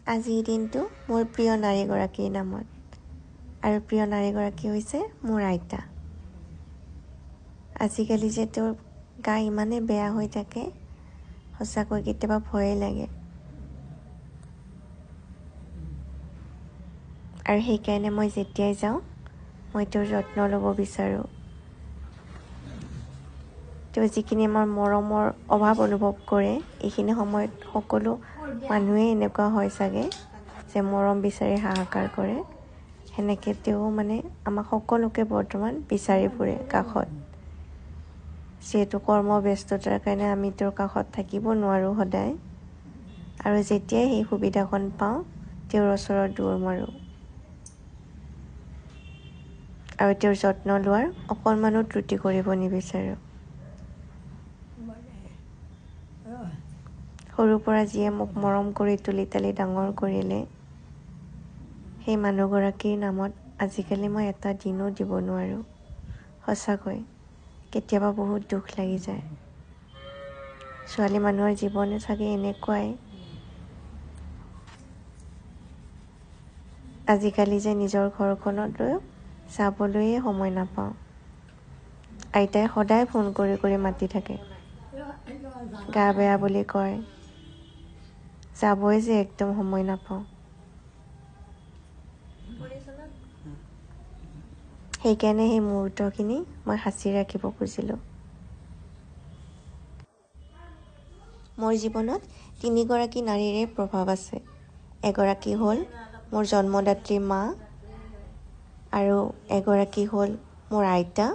আজিৰ দিনটো মোৰ প্ৰিয় নাৰীগৰাকীৰ নামত আৰু প্ৰিয় নাৰীগৰাকী হৈছে মোৰ আইতা। আজিকালি যে তেওঁৰ গা ইমানেই বেয়া হৈ থাকে, সঁচাকৈ কেতিয়াবা ভয়ে লাগে। আৰু সেইকাৰণে মই যেতিয়াই যাওঁ মই তেওঁৰ যত্ন ল'ব বিচাৰোঁ। তেওঁ যিখিনি আমাৰ মৰমৰ অভাৱ অনুভৱ কৰে, এইখিনি সময়ত সকলো মানুহে এনেকুৱা হয় চাগে যে মৰম বিচাৰি হাহাকাৰ কৰে। সেনেকৈ তেওঁ মানে আমাক সকলোকে বৰ্তমান বিচাৰি ফুৰে কাষত। যিহেতু কৰ্মব্যস্ততাৰ কাৰণে আমি তেওঁৰ কাষত থাকিব নোৱাৰোঁ সদায়, আৰু যেতিয়াই সেই সুবিধাকণ পাওঁ তেওঁৰ ওচৰত দৌৰ মাৰোঁ আৰু তেওঁৰ যত্ন লোৱাৰ অকণমানো ত্ৰুটি কৰিব নিবিচাৰোঁ। সৰুৰ পৰা যিয়ে মোক মৰম কৰি তুলি তালি ডাঙৰ কৰিলে, সেই মানুহগৰাকীৰ নামত আজিকালি মই এটা দিনো দিব নোৱাৰোঁ। সঁচাকৈ কেতিয়াবা বহুত দুখ লাগি যায়। ছোৱালী মানুহৰ জীৱনে চাগে এনেকুৱাই, আজিকালি যে নিজৰ ঘৰখনলৈ যাবলৈয়ে সময় নাপাওঁ। আইতাই সদায় ফোন কৰি কৰি মাতি থাকে, গা বেয়া বুলি কয়, যাবই যে একদম সময় নাপাওঁ। সেইকাৰণে সেই মুহূৰ্তখিনি মই সাঁচি ৰাখিব খুজিলোঁ। মোৰ জীৱনত 3গৰাকী নাৰীৰে প্ৰভাৱ আছে। এগৰাকী হ'ল মোৰ জন্মদাত্ৰী মা, আৰু এগৰাকী হ'ল মোৰ আইতা,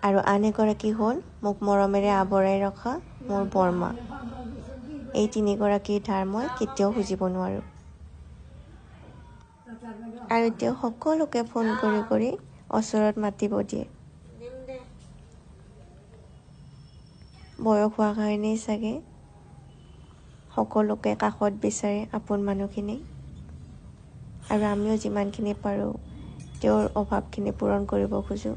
আৰু আন এগৰাকী হ'ল মোক মৰমেৰে আৱৰাই ৰখা মোৰ বৰমা। এই 3গৰাকীৰ ধাৰ মই কেতিয়াও খুজিব নোৱাৰোঁ। আৰু তেওঁ সকলোকে ফোন কৰি কৰি ওচৰত মাতিব দিয়ে। বয়স হোৱা কাৰণেই চাগে সকলোকে কাষত বিচাৰে আপোন মানুহখিনি, আৰু আমিও যিমানখিনি পাৰোঁ তেওঁৰ অভাৱখিনি পূৰণ কৰিব খোজোঁ।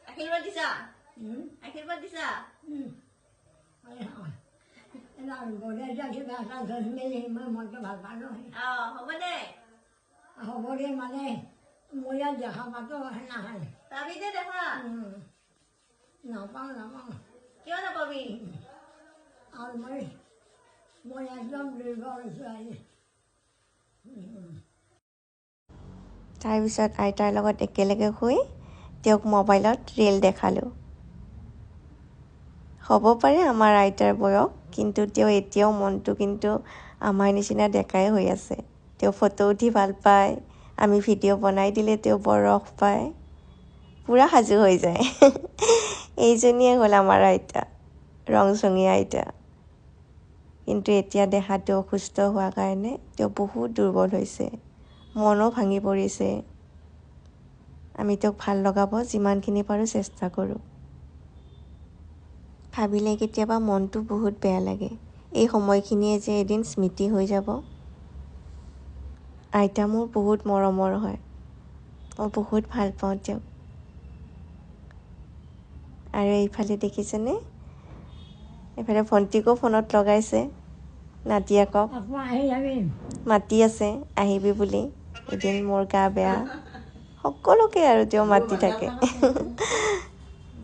আশীৰ্বাদ দিছা? আশীৰ্বাদ দিছা? হ'ব দে। হ'ব দে মানে মই ইয়াত দেখা পাতো নাহে। পাবি দে দেখা। নাপাওঁ নাপাওঁ। কিয় নাপাবি? আৰু মই একদম দুৰ্বল হৈছোঁ আজি। তাৰপিছত আইতাৰ লগত একেলগে শুই তেওঁক মোবাইলত ৰীল দেখালোঁ। হ'ব পাৰে আমাৰ আইতাৰ বয়স, কিন্তু তেওঁ এতিয়াও মনটো কিন্তু আমাৰ নিচিনা ডেকাই হৈ আছে। তেওঁ ফটো উঠি ভাল পায়, আমি ভিডিঅ' বনাই দিলে তেওঁ বৰ ৰস পায়, পূৰা সাজু হৈ যায়। এইজনীয়ে হ'ল আমাৰ আইতা, ৰংচঙীয়া আইতা। কিন্তু এতিয়া দেহাটো অসুস্থ হোৱাৰ কাৰণে তেওঁ বহুত দুৰ্বল হৈছে, মনো ভাঙি পৰিছে। আমি তেওঁক ভাল লগাব যিমানখিনি পাৰোঁ চেষ্টা কৰোঁ। ভাবিলে কেতিয়াবা মনটো বহুত বেয়া লাগে, এই সময়খিনিয়ে যে এদিন স্মৃতি হৈ যাব। আইতা মোৰ বহুত মৰমৰ হয়, মই বহুত ভাল পাওঁ তেওঁক। আৰু এইফালে দেখিছেনে, এইফালে ভণ্টিকো ফোনত লগাইছে, নাতিয়েকক মাতি আছে আহিবি বুলি। এদিন মোৰ গা বেয়া, সকলোকে আৰু তেওঁ মাতি থাকে।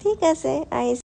ঠিক আছে, আহিছে।